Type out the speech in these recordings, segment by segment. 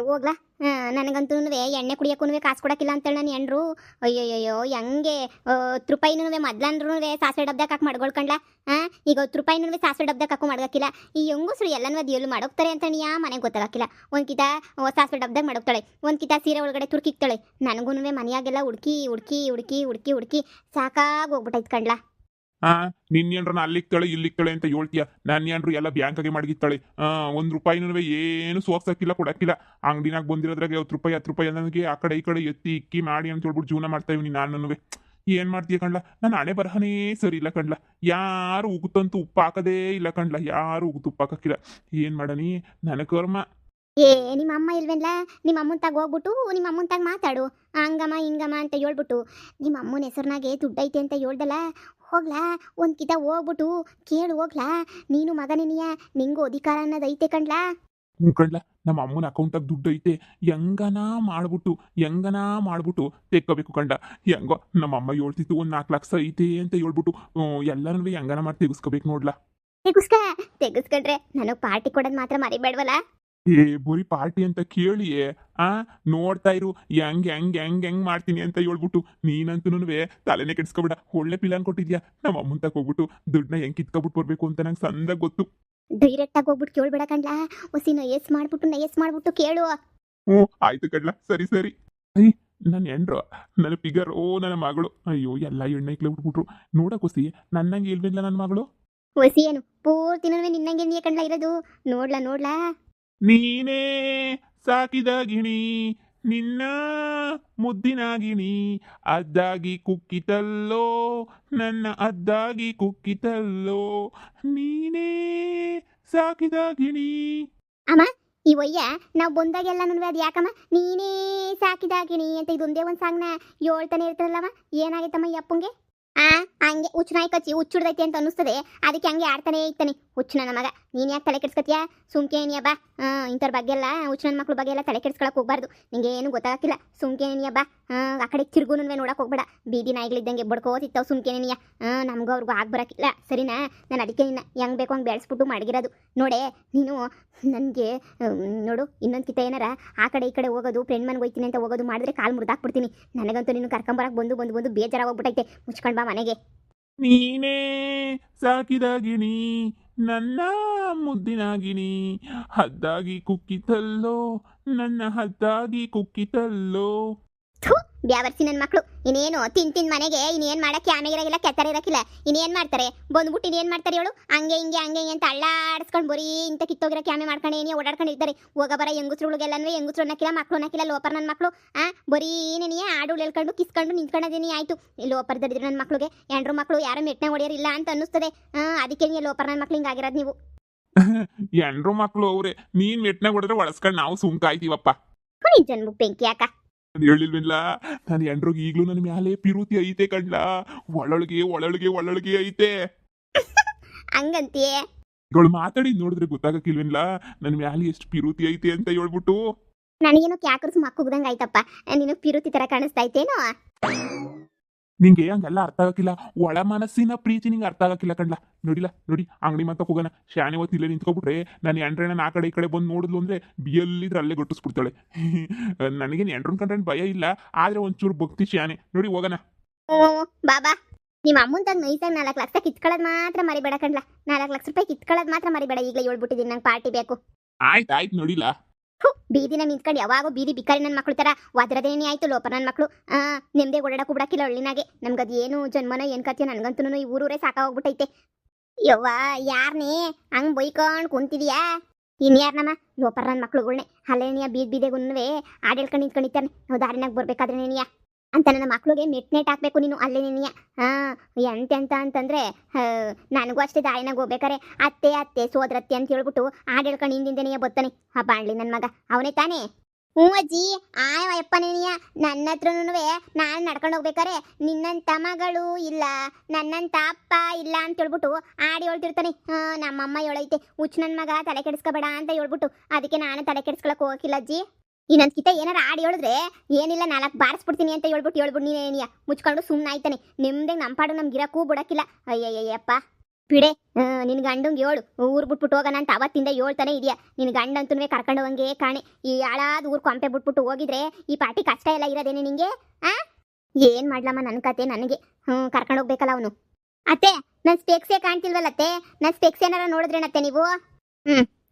ಹೋಗ್ಲಾ ನನಗಂತೂ ಎಣ್ಣೆ ಕುಡಿಯೋಕ್ಕೂ ಕಾಸು ಕೊಡೋಕ್ಕಿಲ್ಲ ಅಂತೇಳಿ ನಾನು ಎಂಡ್ರು ಅಯ್ಯಯ್ಯೋ ಹೆಂಗೆ 10 ರೂಪಾಯಿನೂ ಮೊದ್ಲಂದ್ರೂ ಸಾಸಿವೆ ಡಬ್ದಾಗ ಹಾಕಿ ಮಾಡ್ಕೊಳ್ಕಂಡ್ಲ ಈಗ 10 ರೂಪಾಯಿನೂ ಸಾಸಿವೆ ಡಬ್ದಾಗ ಹಾಕೋ ಮಾಡ್ಬೇಕಿಲ್ಲ ಈ ಹೆಂಗಸ್ರು ಎಲ್ಲನೂ ಅದು ಎಲ್ಲಿ ಮಾಡೋಗ್ತಾರೆ ಅಂತೇಳಿ ಮನೆಗೆ ಗೊತ್ತಾಗಕ್ಕಿಲ್ಲ ಒಂದು ಕಿತ ಸಾಸಿವೆ ಡಬ್ದಾಗ ಮಾಡೋಗ್ತಾಳೆ ಒಂದು ಕಿತ ಸೀರೆ ಒಳಗಡೆ ತುರ್ಕಿಕ್ತಾಳೆ ನನಗೂ ಮನೆಯಾಗೆಲ್ಲ ಹುಡುಕಿ ಹುಡುಕಿ ಹುಡುಕಿ ಹುಡುಕಿ ಹುಡುಕಿ ಸಾಕಾಗಿ ಹೋಗ್ಬಿಟ್ಟೈತ್ ಕಂಡ್ಲ ನಿನ್ನೇನ್ರ ಅಲ್ಲಿಕ್ತಾಳೆ ಇಲ್ಲಿಕ್ತಾಳೆ ಅಂತ ಹೇಳ್ತೀಯ ನನ್ನ ಏನ್ರು ಎಲ್ಲ ಬ್ಯಾಂಕಾಗೆ ಮಡಗಿತ್ತಾಳೆ 1 ರೂಪಾಯಿನೂ ಏನು ಸೋಕ್ಸಕ್ಕಿಲ್ಲ ಕೊಡಕ್ಕಿಲ್ಲ ಅಂಗಡಿನಾಗ ಬಂದಿರೋದ್ರಾಗೆ 10 ರೂಪಾಯಿ 10 ರೂಪಾಯಿ ನನಗೆ ಆ ಕಡೆ ಈ ಕಡೆ ಎತ್ತಿ ಇಕ್ಕಿ ಮಾಡಿ ಅಂತ ಹೇಳ್ಬಿಟ್ಟು ಜೀವನ ಮಾಡ್ತಾ ಇವ್ನಿ ನಾನು ಏನ್ ಮಾಡ್ತೀಯ ಕಣ್ಲ ನಾನು ಹಣೆ ಬರಹನೇ ಸರಿ ಇಲ್ಲ ಕಣ್ಲ ಯಾರು ಉಗುತ್ತಂತೂ ಉಪ್ಪು ಹಾಕದೇ ಇಲ್ಲ ಕಣ್ಲ ಯಾರು ಉಗುತ್ತು ಉಪ್ಪು ಹಾಕಕ್ಕಿಲ್ಲ ಏನ್ ಮಾಡನಿ ನನ್ನ ಕರ್ಮ ನಿಮ್ಮ ಅಮ್ಮ ಇಲ್ವೇನ್ಲ ನಿಮ್ಮ ಅಮ್ಮನ ತಾಗ ಹೋಗ್ಬಿಟ್ಟು ನಿಮ್ಮ ಅಮ್ಮನ ತಾಗ ಮಾತಾಡು ಹಂಗಮ್ಮ ಹಿಂಗಮ್ಮ ಅಂತ ಹೇಳ್ಬಿಟ್ಟು ನಿಮ್ಮ ಅಮ್ಮನ ಹೆಸರಿನಾಗೆ ದುಡ್ಡೈತೆ ಅಂತ ಹೇಳ್ದಲ್ಲ ಹೋಗ್ಲಾ ಒಂದು ಕಿತ ಹೋಗ್ಬಿಟ್ಟು ಕೇಳು ಹೋಗ್ಲಾ ನೀನು ಮಗನಿನಿಯ ನಿಂಗೂ ಅಧಿಕಾರ ಅನ್ನೋದು ಐತೆ ಕಣ್ಲಾ ಕಣ್ಲ ನಮ್ಮ ಅಮ್ಮನ ಅಕೌಂಟಾಗ ದುಡ್ಡು ಐತೆ ಹೆಂಗನ ಮಾಡ್ಬಿಟ್ಟು ತೆಕ್ಕೋಬೇಕು ಕಂಡ ಹೆಂಗೋ ನಮ್ಮ ಅಮ್ಮ ಹೇಳ್ತಿತ್ತು 4 ಲಕ್ಷ ಐತೆ ಅಂತ ಹೇಳ್ಬಿಟ್ಟು ಎಲ್ಲನೂ ಹೆಂಗನ ಮಾಡಿ ತೆಗಿಸ್ಕೋಬೇಕು ನೋಡ್ಲಾ ತೆಗಿಸ್ಕೊಂಡ್ರೆ ನನಗೆ ಪಾರ್ಟಿ ಕೊಡೋದು ಮಾತ್ರ ಮರಿಬೇಡವಲ್ಲ ಬರೀ ಪಾರ್ಟಿ ಅಂತ ಕೇಳಿಯೇ ನೋಡ್ತಾ ಇರು ಹೆಂಗ್ ಮಾಡ್ತೀನಿ ಅಂತ ಹೇಳ್ಬಿಟ್ಟು ನೀನಂತೂ ತಲೆನೇ ಕೆಡ್ಸ್ಕೊಬಿಡ ಒಳ್ಳೆ ಪ್ಲಾನ್ ಕೊಟ್ಟಿದ್ಯಾ ನಮ್ಮ ಅಮ್ಮನ್ ತಕ ಹೋಗ್ಬಿಟ್ಟು ದುಡ್ಡನ್ನ ಹೆಂಗ್ ಕಿತ್ಕೊಬಿಟ್ಟು ಬರ್ಬೇಕು ಅಂತ ನಂಗೆ ಸಂದಾಗ ಗೊತ್ತು ಡೈರೆಕ್ಟ್ ಆಗಿ ಹೋಗ್ಬಿಟ್ಟು ಕೇಳ್ಬೇಡ ಕಣ್ಲಾ ಒಸಿ ನಯಸ್ ಮಾಡ್ಬಿಟ್ಟು ಕೇಳು ಆಯ್ತು ಕಡ್ಲ ಸರಿ ನನ್ನ ಹೆಂಡ್ರು ನನ್ನ ಫಿಗರ್ ನನ್ನ ಮಗಳು ಅಯ್ಯೋ ಎಲ್ಲ ಎಣ್ಣೆ ಬಿಟ್ಬಿಟ್ರು ನೋಡಕ್ಕೋಸಿ ನನ್ನಂಗೆ ಇಲ್ವಿಲ್ಲ ನನ್ನ ಮಗಳು ಒಸಿ ಏನು ಪೂರ್ತಿನೂ ನಿನ್ನಂಗೆ ನೀ ಕಣ್ಲಾ ಇರೋದು ನೋಡ್ಲಾ ನೀನೇ ಸಾಕಿದ ಗಿಣಿ ನಿನ್ನ ಮುದ್ದಿನ ಗಿಣಿ ಅದ್ದಾಗಿ ಕುಕ್ಕಿತಲ್ಲೋ ನನ್ನ ಅದ್ದಾಗಿ ಕುಕ್ಕಿತಲ್ಲೋ ನೀನೇ ಸಾಕಿದ ಗಿಣಿ ಅಮ್ಮ ಈ ಒಯ್ಯ ನಾವು ಬಂದಾಗೆಲ್ಲ ಅದು ಯಾಕಮ್ಮ ನೀನೇ ಸಾಕಿದಾಗಿಣಿ ಅಂತ ಇದೊಂದೇ ಒಂದು ಸಾಂಗ್ನ ಹೇಳ್ತಾನೆ ಇರ್ತಾರಲ್ಲಮ್ಮ ಏನಾಗೈತಮ್ಮ ಈ ಅಪ್ಪಂಗೆ ಹಂಗೆ ಹುಚ್ಚನಾಯಿ ಕಚ್ಚಿ ಹುಚ್ಚುಡ್ದೈತೆ ಅಂತ ಅನ್ನಿಸ್ತದೆ ಅದಕ್ಕೆ ಹಂಗೆ ಆಡ್ತಾನೆ ಇರ್ತಾನೆ ಹುಚ್ಚು ನನ್ನ ಮಗ ನೀನು ಯಾಕೆ ತಲೆ ಕೆಡ್ಸ್ಕತ್ಯಾ ಸುಮ್ಕೇನಿಯ ಬಾ ಇಂಥವ್ರ ಬಗ್ಗೆ ಎಲ್ಲ ಹುಚ್ಚು ನನ್ನ ಮಕ್ಳ ಬಗ್ಗೆ ಎಲ್ಲ ತಲೆ ಕೆಡ್ಸ್ಕೊಳಕ್ಕೆ ಹೋಗ್ಬಾರ್ದು ನಿಂಗೆ ಏನು ಗೊತ್ತಾಗಕ್ಕಿಲ್ಲ ಸುಮ್ಕೇನಿಯ ಬಾ ಆ ಕಡೆ ತಿರ್ಗುನು ನೋಡಕ್ಕೆ ಹೋಗ್ಬೇಡ ಬೀದಿ ನಾಯಿಗಳಿದ್ದಂಗೆ ಬಡ್ಕೋತಿತ್ತಾವ ಸುಮ್ಕೇನಿಯ ನಮಗೂ ಅವ್ರಿಗೂ ಆಗ್ಬರಕ್ಕಿಲ್ಲ ಸರಿನಾ ನಾನು ಅದಕ್ಕೆ ನಿನ್ನ ಹೆಂಗೆ ಬೇಕು ಹಂಗೆ ಬೆಳೆಸ್ಬಿಟ್ಟು ಮಡಗಿರೋದು ನೋಡೆ ನೀನು ನನಗೆ ನೋಡು ಇನ್ನೊಂದು ಕಿತ ಏನಾರ ಆ ಕಡೆ ಈ ಕಡೆ ಹೋಗೋದು ಫ್ರೆಂಡ್ ಮನೆಗೆ ಹೋಗ್ತೀನಿ ಅಂತ ಹೋಗೋದು ಮಾಡಿದ್ರೆ ಕಾಲು ಮುರಿದಾಕ್ಬಿಡ್ತೀನಿ ನನಗಂತೂ ನೀನು ಕರ್ಕೊಂಬರಕ್ಕೆ ಬಂದು ಬೇಜಾರಾಗೋಗ್ಬಿಟ್ಟೈತೆ ಮುಚ್ಕೊಂಡು ಬಾ ಮನೆಗೆ ನೀನೇ ಸಾಕಿದ ಗಿಣಿ ನನ್ನ ಮುದ್ದಿನ ಗಿಣಿ ಹದ್ದಾಗಿ ಕುಕ್ಕಿತಲ್ಲೋ ನನ್ನ ಹದ್ದಾಗಿ ಕುಕ್ಕಿತಲ್ಲೋ ಬ್ಯಾವರ್ಸಿ ನನ್ನ ಮಕ್ಕಳು ಇನ್ನೇನು ತಿನ್ ಮನೆಗೆ ಇನ್ನೇನು ಮಾಡಕ್ಕೆ ಆಮೇಗಿರಾಗಿಲ್ಲ ಕೆತ್ತರ ಇರಕ್ಕಿಲ್ಲ ಇನ್ನೇನು ಮಾಡ್ತಾರೆ ಬಂದ್ಬಿಟ್ಟು ಇನ್ನೇನು ಮಾಡ್ತಾರೆ ಹೇಳು ಹಂಗೆ ಹಿಂಗೆ ಅಂತ ಅಳ್ಳಾಡಿಸ್ಕೊಂಡು ಬರೀ ಇಂಥ ಕಿತ್ತೋಗಿರೋ ಕ್ಯಾಮೆ ಮಾಡ್ಕೊಂಡು ಏನೇ ಓಡಾಡ್ಕೊಂಡಿರ್ತಾರೆ ಹೋಗ ಬರ ಹೆಂಗುಸ್ರುಗಳಿಗೆಲ್ಲನೂ ಹೆಂಗುಸ್ರು ಅನ್ನಕ್ಕಿಲ್ಲ ಮಕ್ಕಳು ಅನ್ನಕ್ಕಿಲ್ಲ ಲೋಪರ್ ನನ್ನ ಮಕ್ಕಳು ಬರೀ ಏನೇನಿಯೇ ಆಡು ಹೇಳ್ಕೊಂಡು ಕಿಸ್ಕೊಂಡು ನಿಂತ್ಕೊಳ್ಳೋದೇನೇ ಆಯಿತು ಲೋಪರ್ ದರಿದ್ರು ನನ್ನ ಮಕ್ಕಳಿಗೆ ಎಂಡ್ರು ಮಕ್ಕಳು ಯಾರು ಮೆಟ್ನೆ ಹೊಡೆಯೋರಿಲ್ಲ ಅಂತ ಅನ್ನಿಸ್ತದೆ ಅದಕ್ಕೆ ನೀ ಲೋಪರ್ ನನ್ನ ಮಕ್ಳು ಹಿಂಗಾಗಿರೋದು ನೀವು ಎಂಡ್ರು ಮಕ್ಕಳು ಅವ್ರೆ ನೀನ್ ಮೆಟ್ನಾಗ ಹೊಡೆದ್ರೆ ಒಳಸ್ಕೊಂಡು ನಾವು ಸುಮ್ಕಾಯ್ತೀವಪ್ಪ ಜನ್ಮು ಬೆಂಕಿ ಯಾಕ ಹೇಳಿಲ್ವಿಲ್ಲ ನಾನು ಎಂಡ್ರಿಗೆ ಈಗ್ಲೂ ನನ್ನ ಮ್ಯಾಲೆ ಪಿರುತಿ ಐತೆ ಕಣ್ಲ ಒಳೊಳಗೆ ಐತೆ ಹಂಗಂತೀಯೇ ಇವಳು ಮಾತಾಡಿ ನೋಡಿದ್ರೆ ಗೊತ್ತಾಗಕ್ಕಿಲ್ವೇನ್ಲ ನನ್ನ ಮ್ಯಾಲೆ ಎಷ್ಟು ಪಿರುತಿ ಐತೆ ಅಂತ ಹೇಳ್ಬಿಟ್ಟು ನನಗೇನು ಕ್ಯಾಕರ್ಸ್ ಮಕ್ಕುಗ್ದಂಗೆ ಆಯ್ತಪ್ಪ ನಿನಗೆ ಪಿರುತಿ ತರ ಕಾಣಿಸ್ತಾಯ್ತೇನೋ ನಿಂಗೆ ಹಂಗೆಲ್ಲ ಅರ್ಥ ಆಗಕ್ಕಿಲ್ಲ ಒಳ ಮನಸ್ಸಿನ ಪ್ರೀತಿ ನಿಂಗೆ ಅರ್ಥ ಆಗಕ್ಕಿಲ್ಲ ಕಣ್ಲ ನೋಡಿ ಅಂಗಡಿ ಮಾತ ಹೋಗೋಣ ಶಾನೆ ಹೊತ್ತು ಇಲ್ಲೇ ನಿಂತ್ಕೊಬಿಟ್ರೆ ನಾನು ಎಂಡ್ರಣ್ಣ ಆ ಕಡೆ ಈ ಕಡೆ ಬಂದು ನೋಡಿದ್ಲು ಅಂದ್ರೆ ಬಿಯಲ್ಲಿದ್ರೆ ಅಲ್ಲೇ ಗೊಟ್ಟಿಸ್ಬಿಡ್ತಾಳೆ ನನಗೇನು ಎಂಡ್ರನ್ ಕಂಡ್ರೆ ಭಯ ಇಲ್ಲ ಆದ್ರೆ ಒಂಚೂರು ಭಕ್ತಿ ಶಾನೆ ನೋಡಿ ಹೋಗೋಣ ಬಾಬಾ ನಿಮ್ಮ ಅಮ್ಮಂತಾಗ ನೈಸಾಗಿ 4 ಲಕ್ಷ ಕಿತ್ಕೊಳ್ಳೋದು ಮಾತ್ರ ಮರಿಬೇಡ ಕಣ್ಲ 4 ಲಕ್ಷ ರೂಪಾಯಿ ಕಿತ್ಕೊಳ್ಳೋದು ಮಾತ್ರ ಮರಿಬೇಡ ಈಗಲೇ ಹೇಳ್ಬಿಟ್ಟಿದ್ದೀನಿ ನಂಗೆ ಪಾರ್ಟಿ ಬೇಕು ಆಯ್ತು ನೋಡಿಲ್ಲ ಬೀದಿನ ನಿಂತ್ಕೊಂಡು ಯಾವಾಗೋ ಬೀದಿ ಬಿಕಾರಿ ನನ್ನ ಮಕ್ಳು ತರ ಒದ್ರದೇನೇ ಆಯ್ತು ಲೋಪರ್ ನನ್ನ ಮಕ್ಕಳು ನೆಮ್ಮದಿ ಓಡಾಡಕ್ಕೂ ಬಿಡಕ್ಕಿಲ್ಲ ಹಳ್ಳಿನಾಗೆ ನಮ್ಗದು ಏನು ಜನ್ಮನೋ ಏನು ಕಥೆ ನನಗಂತೂ ಈ ಊರೂರೇ ಸಾಕಾಗೋಗ್ಬಿಟ್ಟೈತೆ ಯವ್ವ ಯಾರನೇ ಹಂಗೆ ಬೈಕೊಂಡು ಕುಂತಿದ್ಯಾ ಇನ್ಯಾರು ನಮ್ಮ ಲೋಪರ್ ನನ್ನ ಮಕ್ಳುಗಳ್ನೆ ಅಲ್ಲೇನಿಯ ಬೀದಿಗುನ್ನುವೆ ಹಾಡು ಹೇಳ್ಕೊಂಡು ನಿಂತ್ಕೊಂಡಿರ್ತಾನೆ ನಾವು ದಾರಿನಾಗ ಬರ್ಬೇಕಾದ್ರೆ ನೇನಿಯ ಅಂತ ನನ್ನ ಮಕ್ಳಿಗೆ ನೆಟ್ ಹಾಕ್ಬೇಕು ನೀನು ಅಲ್ಲೇ ನೀನಿಯ ಎಂತೆಂತ ಅಂತಂದ್ರೆ ನನಗೂ ಅಷ್ಟೇ ದಾರಿನಾಗ ಹೋಗ್ಬೇಕಾರೆ ಅತ್ತೆ ಸೋದರತ್ತೆ ಅಂತ ಹೇಳ್ಬಿಟ್ಟು ಹಾಡು ಹೇಳ್ಕೊಂಡು ಹಿಂದಿಂದನೆಯ ಬರ್ತಾನೆ ಆ ಬಾಣ್ಲಿ ನನ್ನ ಮಗ ಅವನೇ ತಾನೇ ಅಜ್ಜಿ ಅಯ್ಯಪ್ಪನೇನಿಯ ನನ್ನ ಹತ್ರನೂ ನಾನು ನಡ್ಕೊಂಡು ಹೋಗ್ಬೇಕಾರೆ ನಿನ್ನಂತ ಮಗಳು ಇಲ್ಲ ನನ್ನಂತ ಅಪ್ಪ ಇಲ್ಲ ಅಂತ ಹೇಳ್ಬಿಟ್ಟು ಹಾಡು ಹೇಳ್ತಿರ್ತಾನೆ ನಮ್ಮಮ್ಮ ಹೇಳೈತೆ ಹುಚ್ಚು ನನ್ನ ಮಗ ತಲೆ ಕೆಡಿಸ್ಕೋಬೇಡ ಅಂತ ಹೇಳ್ಬಿಟ್ಟು ಅದಕ್ಕೆ ನಾನು ತಲೆ ಕೆಡಿಸ್ಕೊಳಕ್ ಹೋಗಿಲ್ಲ ಅಜ್ಜಿ ಇನ್ನೊಂದು ಕಿತ ಏನಾರ ಹಾಡು ಹೇಳಿದ್ರೆ ಏನಿಲ್ಲ 4 ಬಾರಿಸ್ಬಿಡ್ತೀನಿ ಅಂತ ಹೇಳ್ಬಿಟ್ಟು ನೀನೇನಿಯ ಮುಚ್ಕೊಂಡು ಸುಮ್ಮನೆ ಆಯ್ತಾನೆ ನಿಮ್ದೇ ನಮ್ಮ ಪಾಡು ನಮ್ಗೆ ಇರಕ್ಕೂ ಬಿಡಕ್ಕಿಲ್ಲ ಅಯ್ಯಯ್ಯಪ್ಪ ಬಿಡೆ ನಿನ್ ಗಂಡಂಗೆ ಹೇಳು ಊರ್ ಬಿಟ್ಬಿಟ್ಟು ಹೋಗೋಣ ಅಂತ ಅವತ್ತಿಂದ ಹೇಳ್ತಾನೆ ಇದೆಯಾ ನಿನ್ ಗಂಡಂತೂ ಕರ್ಕೊಂಡು ಹೋಗಂಗೆ ಕಾಣೆ ಈ ಹಾಳಾದ ಊರ್ ಕೊಂಪೆ ಬಿಟ್ಬಿಟ್ಟು ಹೋಗಿದ್ರೆ ಈ ಪಾಟಿ ಕಷ್ಟ ಎಲ್ಲ ಇರೋದೇನೆ ನಿಂಗೆ ಆ ಏನ್ ಮಾಡ್ಲಮ್ಮ ನನ್ನ ಕತೆ ನನಗೆ ಕರ್ಕೊಂಡು ಹೋಗ್ಬೇಕಲ್ಲ ಅವನು ಅತ್ತೆ ನನ್ ಸ್ಪೆಕ್ಸೇ ಕಾಣ್ತಿಲ್ವಲ್ಲ ಅತ್ತೆ ನನ್ ಸ್ಪೆಕ್ಸ್ ಏನಾರ ನೋಡಿದ್ರೇನತ್ತೆ ನೀವು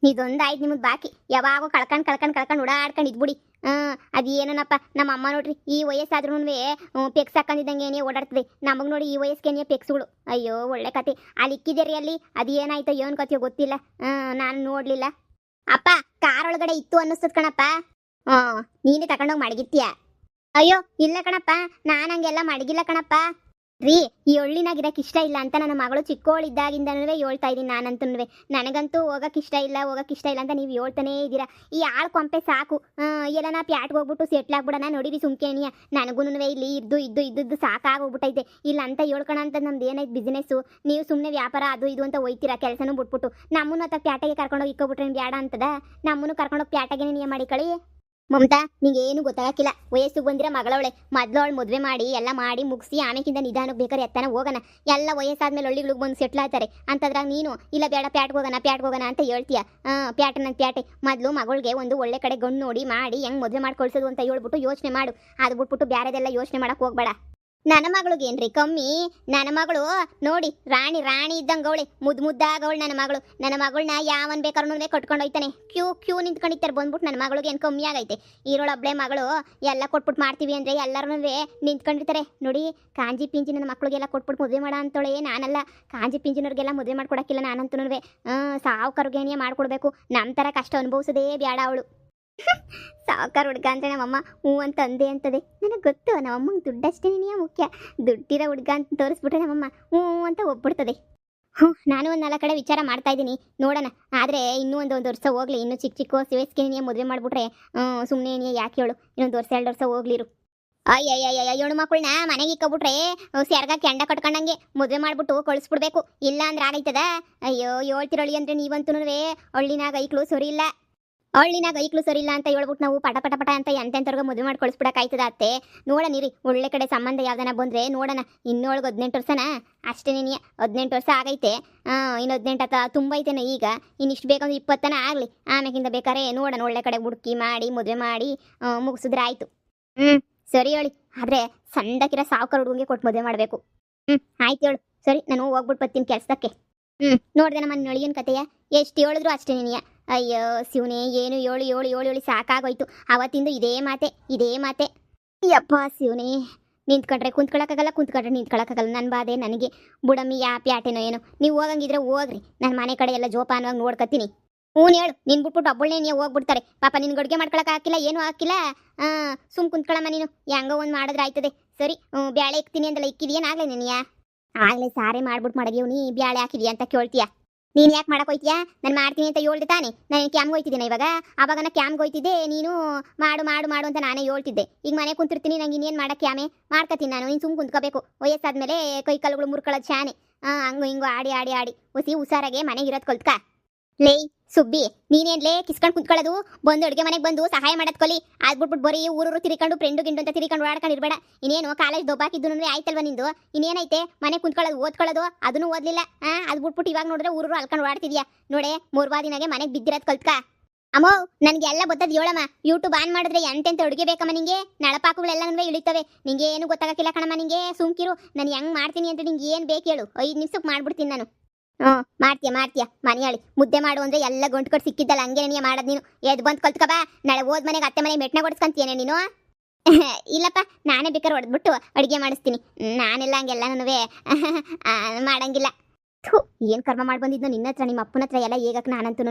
ಇದೊಂದಾಯ್ತು ನಿಮ್ದು ಬಾಕಿ ಯಾವಾಗೋ ಕಳ್ಕೊಂಡು ಓಡಾಡ್ಕೊಂಡು ಇದ್ಬಿಡಿ ಅದೇನಪ್ಪ ನಮ್ಮ ಅಮ್ಮ ನೋಡ್ರಿ ಈ ವಯಸ್ಸಾದ್ರೂ ಪೆಕ್ಸ್ ಹಾಕೊಂಡಿದ್ದಂಗೆ ಏನೇ ಓಡಾಡ್ತದೆ ನಮಗೆ ನೋಡಿ ಈ ವಯಸ್ಸಿಗೆ ಪೆಕ್ಸ್ಗಳು ಅಯ್ಯೋ ಒಳ್ಳೆ ಕತೆ ಅಲ್ಲಿ ಇಕ್ಕಿದ್ದೀರಿ ಅಲ್ಲಿ ಅದು ಏನಾಯ್ತೋ ಏನು ಕತೆಯೋ ಗೊತ್ತಿಲ್ಲ ನಾನು ನೋಡ್ಲಿಲ್ಲ ಅಪ್ಪ ಕಾರ್ ಒಳಗಡೆ ಇತ್ತು ಅನ್ನಿಸ್ತದ ಕಣಪ್ಪ ನೀನೇ ತಗೊಂಡೋಗಿ ಮಡಗಿರ್ತೀಯ ಅಯ್ಯೋ ಇಲ್ಲ ಕಣಪ್ಪ ನಾನು ಹಂಗೆಲ್ಲ ಮಡಗಿಲ್ಲ ಕಣಪ್ಪ ರೀ ಈ ಹಳ್ಳಿನಾಗಿರಕ್ಕೆ ಇಷ್ಟ ಇಲ್ಲ ಅಂತ ನನ್ನ ಮಗಳು ಚಿಕ್ಕೋಳಿದ್ದಾಗಿಂದನೂ ಹೇಳ್ತಾ ಇದ್ದೀನಿ ನಾನಂತೂ ನನಗಂತೂ ಹೋಗಕ್ಕೆ ಇಷ್ಟ ಇಲ್ಲ ಅಂತ ನೀವು ಹೇಳ್ತಾನೇ ಇದ್ದೀರಾ ಈ ಆಳು ಕೊಂಪೆ ಸಾಕು ಎಲ್ಲ ಪ್ಯಾಟ್ಗೆ ಹೋಗ್ಬಿಟ್ಟು ಸೆಟ್ಲ್ ಆಗ್ಬಿಡೋಣ ನೋಡಿರಿ ಸುಮ್ಕೇಣಿಯ ನನಗೂ ಇಲ್ಲಿ ಇದ್ದು ಸಾಕಾಗೋಗ್ಬಿಟ್ಟೈತೆ ಇಲ್ಲ ಅಂತ ಹೇಳ್ಕೊಳ ಅಂತ ನಮ್ದು ಏನೈತೆ ಬಿಸ್ನೆಸ್ಸು ನೀವು ಸುಮ್ಮನೆ ವ್ಯಾಪಾರ ಅದು ಇದು ಅಂತ ಹೋಯ್ತೀರಾ ಕೆಲಸನೂ ಬಿಟ್ಬಿಟ್ಟು ನಮ್ಮನ್ನು ಅಥವಾ ಪ್ಯಾಟೆಗೆ ಕರ್ಕೊಂಡೋಗಿ ಇಕ್ಕೊಬಿಟ್ರೆ ಬೇಡ ಅಂತದ ನಮ್ಮನ್ನು ಕರ್ಕೊಂಡೋಗಿ ಪ್ಯಾಟೆಗೆ ನೀ ಮಾಡಿ ಕಳಿ ಮಮತಾ ನಿಂಗೆ ಏನು ಗೊತ್ತಾಗಕ್ಕಿಲ್ಲ ವಯಸ್ಸಿಗೆ ಬಂದಿರೋ ಮಗಳವಳೆ ಮೊದಲು ಅವಳು ಮದುವೆ ಮಾಡಿ ಎಲ್ಲ ಮಾಡಿ ಮುಗಿಸಿ ಆಮೇಕಿಂದ ನಿಧಾನಕ್ಕೆ ಬೇಕಾದ್ರೆ ಎತ್ತಾನ ಹೋಗೋಣ ಎಲ್ಲ ವಯಸ್ಸಾದ್ಮೇಲೆ ಹಳ್ಳಿಗಳಿಗೆ ಬಂದು ಸೆಟ್ಲ್ ಆಗ್ತಾರೆ ಅಂತದ್ರಾಗ ನೀನು ಇಲ್ಲ ಬೇಡ ಪ್ಯಾಟ್ಗೆ ಹೋಗೋಣ ಅಂತ ಹೇಳ್ತೀಯ ಪ್ಯಾಟೆ ಮೊದಲು ಮಗಳಿಗೆ ಒಂದು ಒಳ್ಳೆ ಕಡೆ ಗಂಡು ನೋಡಿ ಮಾಡಿ ಹೆಂಗೆ ಮದುವೆ ಮಾಡಿ ಕಳ್ಸೋದು ಅಂತ ಹೇಳ್ಬಿಟ್ಟು ಯೋಚನೆ ಮಾಡು ಅದು ಬಿಟ್ಬಿಟ್ಟು ಬೇರೆದೆಲ್ಲ ಯೋಚನೆ ಮಾಡಕ್ಕೆ ಹೋಗ್ಬೇಡ ನನ್ನ ಮಗಳಿಗೇನ್ರಿ ಕಮ್ಮಿ ನನ್ನ ಮಗಳು ನೋಡಿ ರಾಣಿ ಇದ್ದಂಗೆ ಅವಳೆ ಮುದ್ದಾಗವಳು ನನ್ನ ಮಗಳನ್ನ ಯಾವನ್ ಬೇಕಾದ್ರೂ ಕಟ್ಕೊಂಡು ಹೋಯ್ತಾನೆ ಕ್ಯೂ ನಿಂತ್ಕೊಂಡಿರ್ತಾರೆ ಬಂದ್ಬಿಟ್ಟು ನನ್ನ ಮಗಳಿಗೆ ಏನು ಕಮ್ಮಿ ಆಗೈತೆ ಈರೋಳೊಬ್ಳೆ ಮಗಳು ಎಲ್ಲ ಕೊಟ್ಬಿಟ್ಟು ಮಾಡ್ತೀವಿ ಅಂದರೆ ಎಲ್ಲರೂ ನಿಂತ್ಕೊಂಡಿರ್ತಾರೆ ನೋಡಿ ಕಾಂಜಿ ಪಿಂಜಿ ನನ್ನ ಮಕ್ಳಿಗೆಲ್ಲ ಕೊಟ್ಬಿಟ್ಟು ಮದುವೆ ಮಾಡ ಅಂತೋಳೆ ನಾನಲ್ಲ ಕಾಂಜಿ ಪಿಂಜಿನವ್ರಿಗೆಲ್ಲ ಮದುವೆ ಮಾಡ್ಕೊಡಕ್ಕಿಲ್ಲ ನಾನಂತೂ ಸಾವುಕಾರ್ಗೇನಿಯೇ ಮಾಡ್ಕೊಡ್ಬೇಕು ನಮ್ಮ ಥರ ಕಷ್ಟ ಅನುಭವಿಸೋದೇ ಬೇಡ ಅವಳು ಸಾವುಕಾರ ಹುಡ್ಗ ಅಂದರೆ ನಮ್ಮಮ್ಮ ಹ್ಞೂ ಅಂತ ಅಂದೆ ಅಂತದೆ ನನಗೆ ಗೊತ್ತು ನಮ್ಮಮ್ಮಂಗೆ ದುಡ್ಡಷ್ಟೇ ಮುಖ್ಯ ದುಡ್ಡಿರೋ ಹುಡ್ಗ ಅಂತ ತೋರಿಸ್ಬಿಟ್ರೆ ನಮ್ಮಮ್ಮ ಹ್ಞೂ ಅಂತ ಒಪ್ಬಿಡ್ತದೆ ನಾನು ಒಂದು 4 ಕಡೆ ವಿಚಾರ ಮಾಡ್ತಾ ಇದ್ದೀನಿ ನೋಡೋಣ ಆದರೆ ಇನ್ನೂ ಒಂದು ವರ್ಷ ಹೋಗ್ಲಿ ಇನ್ನೂ ಚಿಕ್ಕ ವಯಸ್ಸಿಗೆ ನೀನು ಮದುವೆ ಮಾಡಿಬಿಟ್ರೆ ಸುಮ್ಮನೆ ನೀ ಯಾಕೆ ಹೇಳು ಇನ್ನೊಂದು ವರ್ಷ 2 ವರ್ಷ ಹೋಗ್ಲಿರು ಅಯ್ಯಯ್ಯ ಹೆಣ್ಣು ಮಕ್ಕಳನ್ನ ಮನೆಗೆ ಇಕ್ಕೊಬಿಟ್ರೆ ಸ್ಯಾರ್ಗ ಕೆಂಡ ಕಟ್ಕೊಂಡಂಗೆ ಮದುವೆ ಮಾಡ್ಬಿಟ್ಟು ಕಳಿಸ್ಬಿಡ್ಬೇಕು ಇಲ್ಲ ಅಂದ್ರೆ ಆಗೈತದ ಅಯ್ಯೋ ಹೇಳ್ತಿರಳಿ ಅಂದರೆ ನೀವಂತೂ ಹಳ್ಳಿನಾಗ ಐಕ್ಳು ಸರಿ ಇಲ್ಲ ಅಂತ ಹೇಳ್ಬಿಟ್ಟು ನಾವು ಪಟ ಅಂತ ಎಂತೆಂಥವ್ರಿಗೆ ಮದುವೆ ಮಾಡಿ ಕಳಿಸ್ಬಿಡಕ್ಕಾಯ್ತದ ಅತ್ತೆ ನೋಡನಿರಿ ಒಳ್ಳೆ ಕಡೆ ಸಂಬಂಧ ಯಾವ್ದನ ಬಂದರೆ ನೋಡೋಣ ಇನ್ನೊಳಗೆ 18 ವರ್ಷನಾ ಅಷ್ಟೇ ನೀನು 18 ವರ್ಷ ಆಗೈತೆ ಇನ್ನು 18 ಅಥವಾ ತುಂಬೈತೇನೆ ಈಗ ಇನ್ನಿಷ್ಟು ಬೇಕಂದ್ರೆ 20 ಆಗಲಿ ಆಮೇಕಿಂದ ಬೇಕಾರೆ ನೋಡೋಣ ಒಳ್ಳೆ ಕಡೆ ಹುಡುಕಿ ಮಾಡಿ ಮದುವೆ ಮಾಡಿ ಮುಗಿಸಿದ್ರೆ ಆಯಿತು ಸರಿ ಹೇಳಿ ಆದರೆ ಸಣ್ಣಕಿರ ಸಾವುಕಾರ ಹುಡುಗಂಗೆ ಕೊಟ್ಟು ಮದುವೆ ಮಾಡಬೇಕು ಆಯ್ತು ಹೇಳು ಸರಿ ನಾನು ಹೋಗ್ಬಿಟ್ಟು ಬರ್ತೀನಿ ಕೆಲಸಕ್ಕೆ ನೋಡ್ದೆ ನಮ್ಮ ನಳಿಯನ್ ಕತೆಯ ಎಷ್ಟು ಹೇಳಿದ್ರು ಅಷ್ಟೇ ನೀನಿಯ ಅಯ್ಯೋ ಶಿವನೇ ಏನು ಏಳು ಸಾಕಾಗೋಯ್ತು ಅವತ್ತಿಂದು ಇದೇ ಮಾತೆ ಯಪ್ಪ ಶಿವನೇ ನಿಂತ್ಕೊಂಡ್ರೆ ಕುಂತ್ಕೊಂಡ್ರೆ ನಿಂತ್ಕೊಳಕ್ಕಾಗಲ್ಲ ನನ್ನ ಬಾಧೆ ನನಗೆ ಬುಡಮ್ಮಿ ಪ್ಯಾಟೆನೋ ಏನೋ ನೀವು ಹೋಗಂಗಿದ್ರೆ ಹೋಗ್ರಿ ನನ್ನ ಮನೆ ಕಡೆ ಎಲ್ಲ ಜೋಪಾನವಾಗಿ ನೋಡ್ಕೊತೀನಿ ಹೇಳು ನಿನ್ ಬಿಟ್ಬಿಟ್ಟು ಒಬ್ಬಳನ್ನೇ ನೀವು ಹೋಗ್ಬಿಡ್ತಾರೆ ಪಾಪ ನಿನ್ ಗಡ್ಗೆ ಮಾಡ್ಕೊಳಕ್ಕೆ ಹಾಕಿಲ್ಲ ಏನೂ ಹಾಕಿಲ್ಲ ಸುಮ್ ಕುಂತ್ಕೊಳಮ್ಮ ನೀನು ಹೆಂಗೋ ಒಂದು ಮಾಡಿದ್ರೆ ಆಯ್ತದೆ ಸರಿ ಬ್ಯಾಳೆ ಇಕ್ತೀನಿ ಅಂದಲ್ಲ ಇಕ್ಕಿದ್ಯೇನಾಗಲೇ ನೀನಿಯಾ ಆಗಲೇ ಸಾರೆ ಮಾಡ್ಬಿಟ್ಟು ಮಡಗಿವ್ ನೀ ಬ್ಯಾಳೆ ಹಾಕಿದ್ಯಾ ಅಂತ ಕೇಳ್ತೀಯ ನೀನು ಯಾಕೆ ಮಾಡಕ್ಕೆ ಹೋಯ್ತೀಯಾ ನಾನು ಮಾಡ್ತೀನಿ ಅಂತ ಹೇಳ್ದೆ ತಾನೆ ನಾನು ಕ್ಯಾಮ್ಗೆ ಹೋಯ್ತಿದ್ದೇನೆ ಆವಾಗ ನಾ ಕ್ಯಾಮ್ಗೆ ಹೋಯ್ತಿದ್ದೆ ನೀನು ಮಾಡು ಅಂತ ನಾನೇ ಹೇಳ್ತಿದ್ದೆ ಈಗ ಮನೆ ಕುಂತಿರ್ತೀನಿ ನಂಗೆ ಇನ್ನೇನು ಮಾಡಕ್ಕೆ ಕ್ಯಾಮೆ ಮಾಡ್ಕೊತೀನಿ ನಾನು ನೀನು ಸುಮ್ಮ ಕುಂತ್ಕೋಬೇಕು ವಯಸ್ಸಾದ್ಮೇಲೆ ಕೈ ಕಾಲುಗಳು ಮುರ್ಕೊಳ್ಳೋದು ಶಾನೆ ಹಂಗು ಹಿಂಗು ಆಡಿ ಹೊಸಿ ಹುಷಾರಾಗೆ ಮನೆಗೆ ಇರೋದು ಕಲ್ತ್ಕ ಲೇ ಸುಬ್ಬಿ ನೀನೇನ್ಲೇ ಕಿಸ್ಕೊಂಡು ಕುಂತ್ಕೊಳ್ಳೋದು ಬಂದು ಅಡುಗೆ ಮನೆಗೆ ಬಂದು ಸಹಾಯ ಮಾಡೋದು ಕೊಲಿ ಆಗ್ಬಿಟ್ಬಿಟ್ಟು ಬರೀ ಊರೂರು ತಿರ್ಕೊಂಡು ಫ್ರೆಂಡು ಗಿಂಡು ಅಂತ ತಿರ್ಕೊಂಡು ಓಡಾಡ್ಕೊಂಡು ಇರಬೇಡ ಇನ್ನೇನು ಕಾಲೇಜ್ ದೊಬ್ಬಾಕಿದ್ದು ಆಯ್ತಲ್ವ ನಿಂದು ಇನ್ನೇನೈತೆ ಮನೆ ಕುಂತ್ಕೊಳ್ಳೋದು ಓದ್ಕೊಳ್ಳೋದು ಅದನ್ನು ಓದಲಿಲ್ಲ ಅದು ಬಿಟ್ಬಿಟ್ಟು ಇವಾಗ ನೋಡಿದ್ರೆ ಊರೂರು ಅಲ್ಕೊಂಡು ಓಡಾಡ್ತಿದ್ಯಾ ನೋಡೆ 3 ದಿನಾಗೆ ಮನೆಗೆ ಬಿದ್ದಿರೋದು ಕಲ್ತ್ಕ ಅಮ್ಮೋ ನನಗೆ ಎಲ್ಲ ಗೊತ್ತದ ಹೇಳಮ್ಮ ಯೂಟ್ಯೂಬ್ ಆನ್ ಮಾಡಿದ್ರೆ ಎಂತೆಂತ ಅಡುಗೆ ಬೇಕಮ್ಮ ನಿಂಗೆ ನಳಪಾಕುಗಳೆಲ್ಲ ಇಳಿತವೆ ನಿಂಗೆ ಏನು ಗೊತ್ತಾಗಕ್ಕಿಲ್ಲ ಕಣಮ್ಮ ನಿಂಗೆ ಸುಮ್ಕಿರು ನಾನು ಹೆಂಗೆ ಮಾಡ್ತೀನಿ ಅಂತ ನಿಂಗೆ ಏನು ಬೇಕು ಹೇಳು 5 ನಿಮಿಷಕ್ಕೆ ಮಾಡ್ಬಿಡ್ತೀನಿ ನಾನು ಮಾಡ್ತೀಯ ಮನೆಯಾಳಿ ಮುದ್ದೆ ಮಾಡು ಅಂದ್ರೆ ಎಲ್ಲ ಗಂಟು ಕಟ್ಟು ಸಿಕ್ಕಿದ್ದಲ್ಲ ಹಂಗೆ ನೀನು ಮಾಡೋದು ನೀನು ಎದ್ದು ಬಂದು ಕಲ್ತ್ಕೊ ಬಾ ನಾಳೆ ಓದ್ ಮನೆಗೆ ಅತ್ತೆ ಮನೆಗೆ ಮೆಟ್ನ ಕೊಡಿಸ್ಕೊಂತೀಯೇನೆ ನೀನು ಇಲ್ಲಪ್ಪ ನಾನೇ ಬೇಕಾದ್ರೆ ಹೊಡೆದ್ಬಿಟ್ಟು ಅಡುಗೆ ಮಾಡಿಸ್ತೀನಿ ನಾನೆಲ್ಲ ಹಂಗೆಲ್ಲನೂ ಮಾಡಂಗಿಲ್ಲ ಏನು ಕರ್ಮ ಮಾಡಿ ಬಂದಿದ್ನೋ ನಿನ್ನ ಹತ್ರ ನಿಮ್ಮ ಅಪ್ಪನ ಹತ್ರ ಎಲ್ಲ ಹೇಗಕ್ಕೆ ನಾನಂತೂ